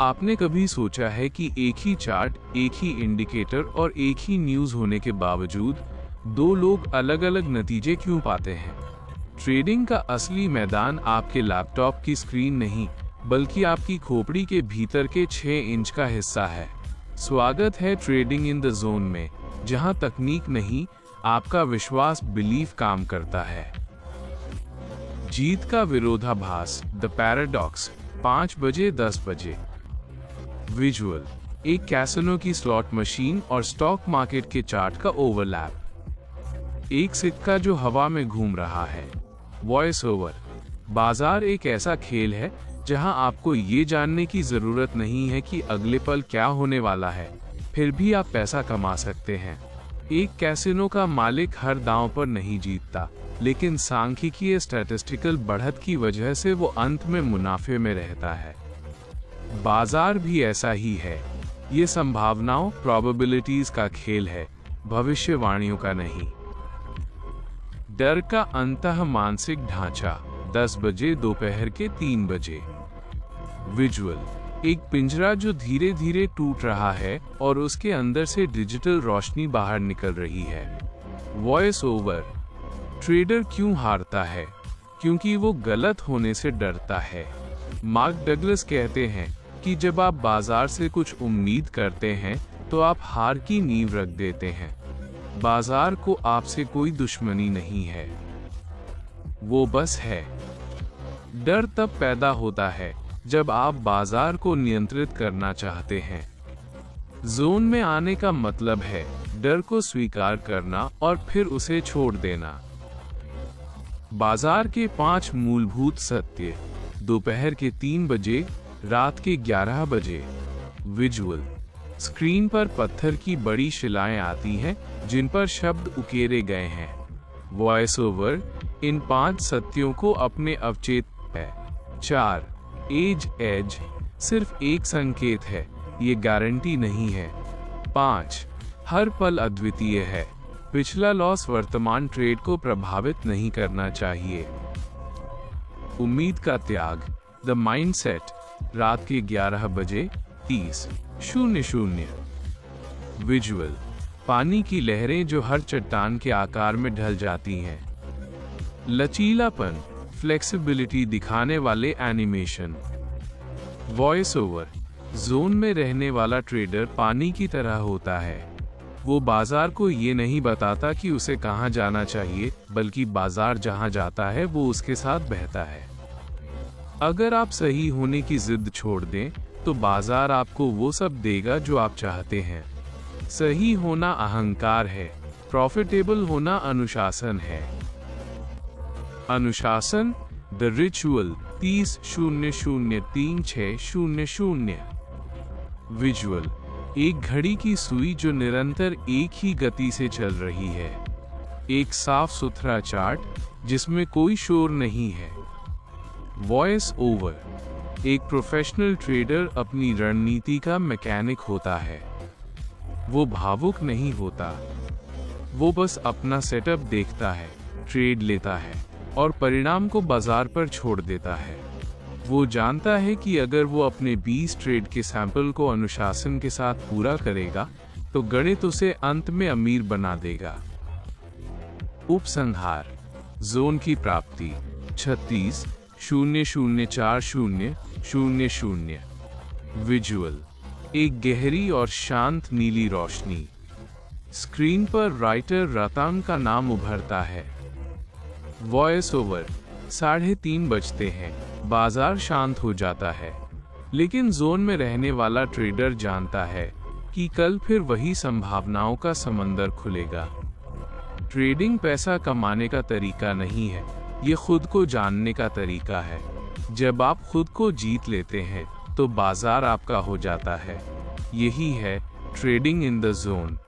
आपने कभी सोचा है कि एक ही चार्ट, एक ही इंडिकेटर और एक ही न्यूज़ होने के बावजूद दो लोग अलग-अलग नतीजे क्यों पाते हैं? ट्रेडिंग का असली मैदान आपके लैपटॉप की स्क्रीन नहीं, बल्कि आपकी खोपड़ी के भीतर के 6 इंच का हिस्सा है। स्वागत है ट्रेडिंग इन द जोन में, जहां तकनीक नहीं, आपका विश्वास बिलीफ काम करता है। जीत का विरोधाभास, द पैराडॉक्स, 5 बजे 10 बजे। विजुअल, एक कैसिनो की स्लॉट मशीन और स्टॉक मार्केट के चार्ट का ओवरलैप। एक सिक्का जो हवा में घूम रहा है। वॉइस ओवर, बाजार एक ऐसा खेल है जहां आपको ये जानने की जरूरत नहीं है कि अगले पल क्या होने वाला है, फिर भी आप पैसा कमा सकते हैं। एक कैसिनो का मालिक हर दांव पर नहीं जीतता, लेकिन सांख्यिकीय स्टैटिस्टिकल बढ़त की वजह से वो अंत में मुनाफे में रहता है। बाजार भी ऐसा ही है। ये संभावनाओं, प्रोबेबिलिटीज का खेल है, भविष्यवाणियों का नहीं। डर का अंतः मानसिक ढांचा, 10 बजे दोपहर के 3 बजे। विजुअल, एक पिंजरा जो धीरे धीरे टूट रहा है और उसके अंदर से डिजिटल रोशनी बाहर निकल रही है। वॉइस ओवर, ट्रेडर क्यों हारता है? क्योंकि वो गलत होने से डरता है। मार्क डगलस कहते हैं कि जब आप बाजार से कुछ उम्मीद करते हैं तो आप हार की नींव रख देते हैं। बाजार को आपसे कोई दुश्मनी नहीं है, वो बस है। डर तब पैदा होता है जब आप बाजार को नियंत्रित करना चाहते हैं। जोन में आने का मतलब है डर को स्वीकार करना और फिर उसे छोड़ देना। बाजार के 5 मूलभूत सत्य, दोपहर के 3 बजे, रात के 11 बजे। विजुअल, स्क्रीन पर पत्थर की बड़ी शिलाएं आती हैं जिन पर शब्द उकेरे गए हैं। वॉइस ओवर, इन 5 सत्यों को अपने अवचेत है। 4, एज सिर्फ एक संकेत है, ये गारंटी नहीं है। 5, हर पल अद्वितीय है, पिछला लॉस वर्तमान ट्रेड को प्रभावित नहीं करना चाहिए। उम्मीद का त्याग, द माइंडसेट, रात के 11 बजे 30:00। विजुअल, पानी की लहरें जो हर चट्टान के आकार में ढल जाती हैं। लचीलापन, फ्लेक्सिबिलिटी दिखाने वाले एनिमेशन। वॉइस ओवर, जोन में रहने वाला ट्रेडर पानी की तरह होता है। वो बाजार को ये नहीं बताता कि उसे कहां जाना चाहिए, बल्कि बाजार जहां जाता है वो उसके साथ बहता है। अगर आप सही होने की जिद छोड़ दें, तो बाजार आपको वो सब देगा जो आप चाहते हैं। सही होना अहंकार है, प्रॉफिटेबल होना अनुशासन है। अनुशासन, द रिचुअल, 30:00-36:00। विजुअल, एक घड़ी की सुई जो निरंतर एक ही गति से चल रही है। एक साफ सुथरा चार्ट जिसमें कोई शोर नहीं है। वॉइस ओवर, एक प्रोफेशनल ट्रेडर अपनी रणनीति का मैकेनिक होता है। वो भावुक नहीं होता, वो बस अपना सेटअप देखता है, ट्रेड लेता है और परिणाम को बाजार पर छोड़ देता है। वो जानता है कि अगर वो अपने 20 ट्रेड के सैंपल को अनुशासन के साथ पूरा करेगा तो गणित उसे अंत में अमीर बना देगा। उपसंहार, जोन की प्राप्ति, 36:00-40:00। विजुअल, एक गहरी और शांत नीली रोशनी। स्क्रीन पर राइटर रतन का नाम उभरता है। वॉइस ओवर, 3:30 बजते हैं, बाजार शांत हो जाता है, लेकिन जोन में रहने वाला ट्रेडर जानता है कि कल फिर वही संभावनाओं का समंदर खुलेगा। ट्रेडिंग पैसा कमाने का तरीका नहीं है, ये खुद को जानने का तरीका है। जब आप खुद को जीत लेते हैं तो बाजार आपका हो जाता है। यही है ट्रेडिंग इन द जोन।